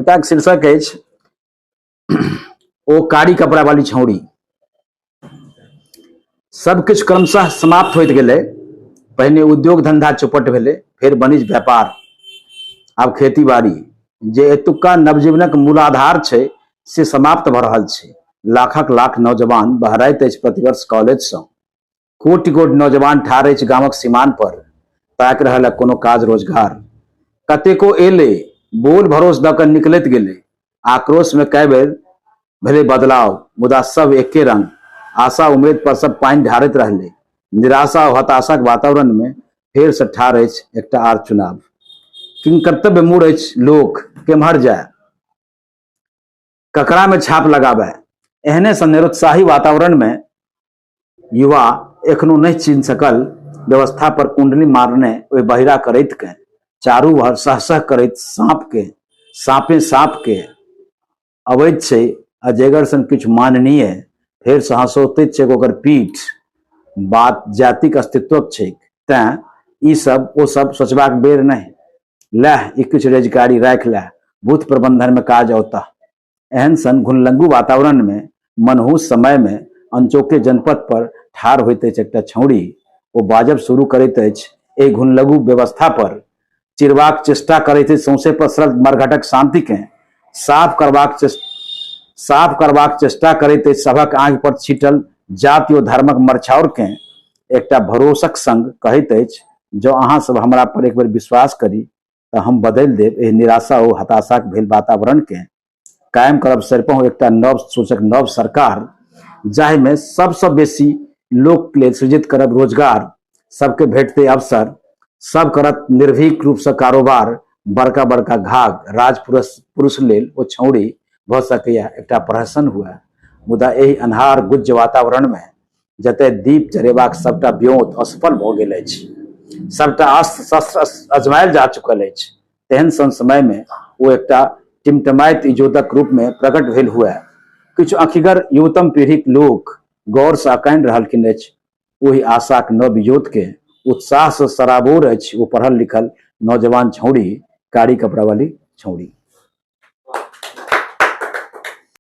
कविता के शीर्षक अछि ओ कारी कपड़ा वाली छौड़ी। सब किछु क्रमशः समाप्त होइत गेलै। पहिने उद्योग धंधा चौपट भेलै, फिर वाणिज्य व्यापार, आब खेती बाड़ी जे एतुक्का नवजीवनक मूलाधार छै से समाप्त भऽ रहल छै। लाखक लाख नौजवान बहराइत अछि प्रतिवर्ष कॉलेज सँ। कोटि कोटि नौजवान ठाढ़ अछि गामक सीमान पर, ताकि रहल है कोनो काज रोजगार। कतेको एले, बोल भरोस दऽ कऽ निकलैत गेलै। आक्रोश में कई बेर भेलै बदलाव, मुदा सब एके रंग। आशा उम्मीद पर सब पानि ढारैत रहलै। निराशा और हताशाक वातावरण में फेर से ठाढ़ अछि एकटा आर चुनाव। किन कर्तव्य मूड अछि लोक, केम्हर जाय, ककरा में छाप लगाबै। एहने सन निरुत्साही वातावरण में युवा एखनो नहीं चिन्ह सकल व्यवस्था पर कुंडली मारने ओहि बहिरा करैत के चारू ओर सहसह करैत साँपे अवैत छै। अजगर सन किछु माननीय फेर से हंसौतैत छै ओकर पीठ। बात जातिक अस्तित्वक छै, तें ई सब ओ सब सोचबाक बेर नहीं। लह ई किछु रोजगारी राखि लह, बूथ प्रबंधन में काज औता। एहन सन घुनलंगू वातावरण में मनहूस समय में अनचोके जनपद पर ठाढ़ होइत अछि एकटा छौड़ी। ओ बाजब शुरू करैत अछि एहि घुनलंगू व्यवस्था पर, चिरबाक चेष्टा करैत अछि सौंसे पसरल मरघटक शांति के साफ करबाक चेष्टा करैत अछि सभक आंखि पर छिटल जाति और धर्मक मरछाउर के। एकटा भरोसक संग कहैत अछि, जो अहाँ सब हमरा पर एक बेर विश्वास करी तऽ हम बदलि देब एहि निराशा और हताशाक भेल वातावरण के। कायम करब सरिपह एकटा नव सोचक नव सरकार, जाहि में सबसे बेसी लोक के लेल सृजित करब रोजगार, सबके भेटते अवसर, सब करत निर्भीक रूप से कारोबार। बड़का बड़का घाघ राज पुरुष लेल ओ छौड़ी भऽ सकैया एकटा प्रहसन हुए। मुदा एहि अन्हार गुज्ज वातावरण में जतय दीप जरेबाक सबटा व्योत असफल भऽ गेल अछि, सबटा अस्त्र शस्त्र अजमायल जा चुकल अछि, तेहन सन समय में ओ एकटा टिमटमाइत इजोतक रूप में प्रकट भेल हुए। किछु अखिगर युवतम पीढ़ीक लोक गौर से आकानि रहलखिन अछि ओहि आशाक नव इजोत के। उत्साह से सराबोर अछि ओ पढ़ल लिखल नौजवान छौड़ी, कारी कपड़ा वाली छौड़ी।